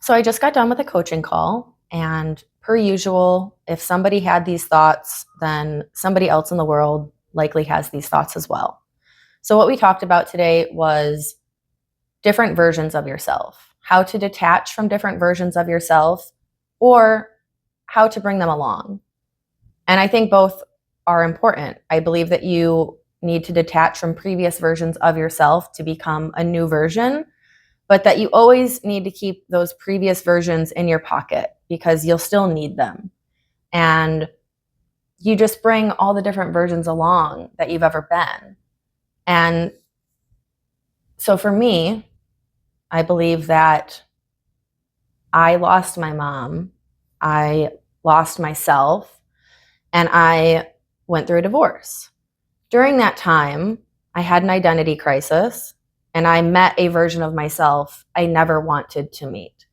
So I just got done with a coaching call, and per usual, if somebody had these thoughts, then somebody else in the world likely has these thoughts as well. So what we talked about today was different versions of yourself, how to detach from different versions of yourself, or how to bring them along. And I think both are important. I believe that you need to detach from previous versions of yourself to become a new version, but that you always need to keep those previous versions in your pocket because you'll still need them. And you just bring all the different versions along that you've ever been. And so for me, I believe that I lost my mom, I lost myself, and I went through a divorce. During that time, I had an identity crisis, and I met a version of myself I never wanted to meet,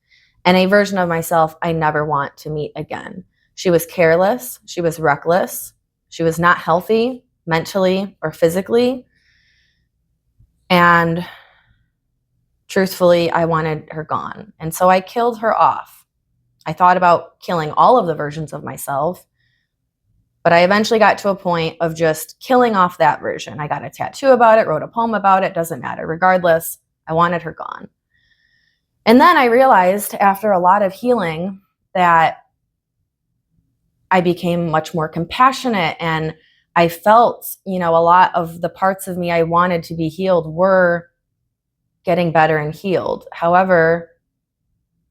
and a version of myself I never want to meet again. She was careless, she was reckless, she was not healthy mentally or physically, and truthfully, I wanted her gone. And so I killed her off. I thought about killing all of the versions of myself, but I eventually got to a point of just killing off that version. I got a tattoo about it, wrote a poem about it, doesn't matter. Regardless, I wanted her gone. And then I realized after a lot of healing that I became much more compassionate, and I felt, a lot of the parts of me I wanted to be healed were getting better and healed. However,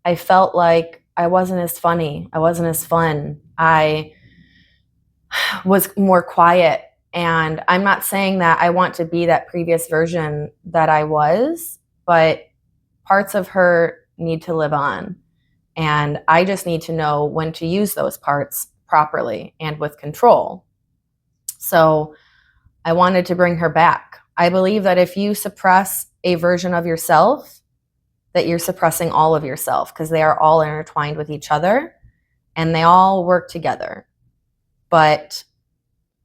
I felt like I wasn't as funny. I wasn't as fun. I was more quiet. And I'm not saying that I want to be that previous version that I was, but parts of her need to live on. And I just need to know when to use those parts properly and with control. So I wanted to bring her back. I believe that if you suppress a version of yourself, that you're suppressing all of yourself because they are all intertwined with each other and they all work together. But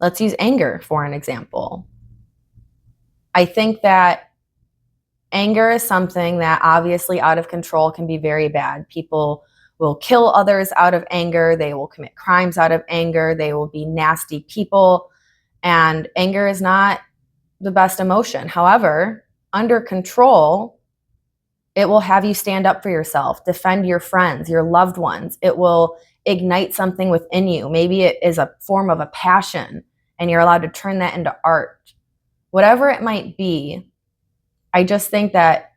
let's use anger for an example. I think that anger is something that obviously out of control can be very bad. People will kill others out of anger. They will commit crimes out of anger. They will be nasty people. And anger is not the best emotion. However, under control, it will have you stand up for yourself, defend your friends, your loved ones. It will ignite something within you. Maybe it is a form of a passion, and you're allowed to turn that into art. Whatever it might be, I just think that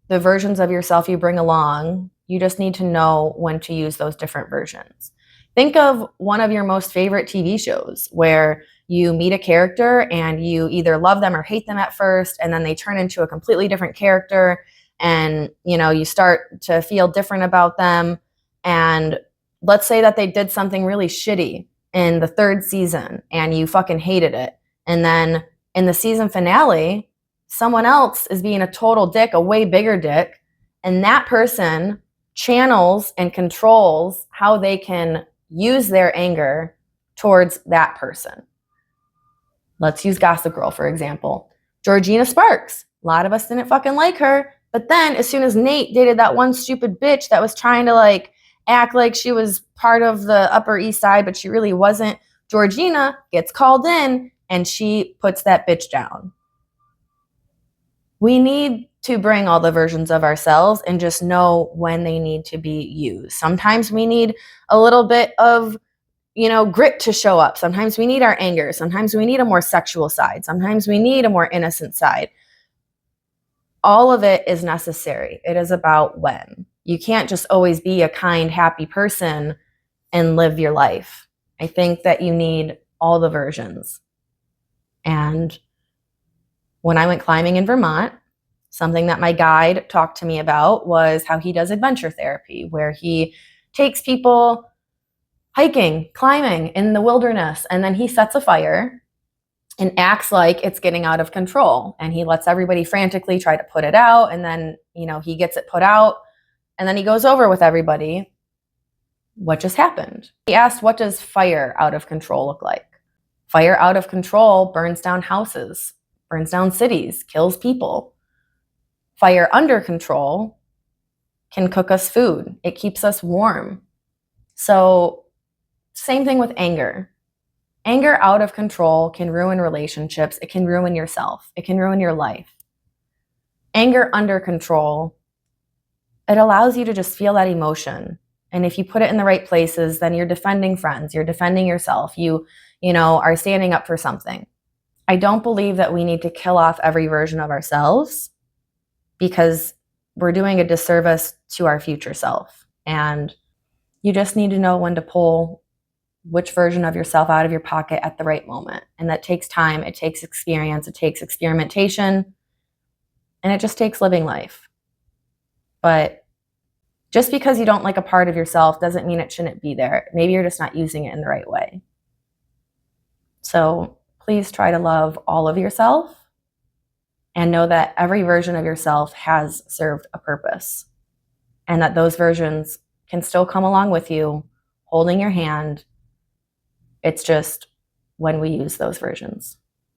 the versions of yourself you bring along, you just need to know when to use those different versions. Think of one of your most favorite TV shows where you meet a character and you either love them or hate them at first, and then they turn into a completely different character, and you start to feel different about them. And let's say that they did something really shitty in the third season and you fucking hated it, and then in the season finale someone else is being a total dick, a way bigger dick, and that person channels and controls how they can use their anger towards that person. Let's use Gossip Girl for example. Georgina Sparks, a lot of us didn't fucking like her. But then as soon as Nate dated that one stupid bitch that was trying to act like she was part of the Upper East Side, but she really wasn't, Georgina gets called in and she puts that bitch down. We need to bring all the versions of ourselves and just know when they need to be used. Sometimes we need a little bit of grit to show up. Sometimes we need our anger. Sometimes we need a more sexual side. Sometimes we need a more innocent side. All of it is necessary. It is about when. You can't just always be a kind, happy person and live your life. I think that you need all the versions. And when I went climbing in Vermont, something that my guide talked to me about was how he does adventure therapy, where he takes people hiking, climbing in the wilderness, and then he sets a fire and acts like it's getting out of control. And he lets everybody frantically try to put it out. And then, he gets it put out. And then he goes over with everybody what just happened. He asked, what does fire out of control look like? Fire out of control burns down houses, burns down cities, kills people. Fire under control can cook us food. It keeps us warm. So, same thing with anger. Anger out of control can ruin relationships. It can ruin yourself. It can ruin your life. Anger under control, it allows you to just feel that emotion. And if you put it in the right places, then you're defending friends, you're defending yourself, you are standing up for something. I don't believe that we need to kill off every version of ourselves, because we're doing a disservice to our future self. And you just need to know when to pull which version of yourself out of your pocket at the right moment. And that takes time, it takes experience, it takes experimentation, and it just takes living life. But just because you don't like a part of yourself doesn't mean it shouldn't be there. Maybe you're just not using it in the right way. So please try to love all of yourself and know that every version of yourself has served a purpose, and that those versions can still come along with you, holding your hand. It's just when we use those versions.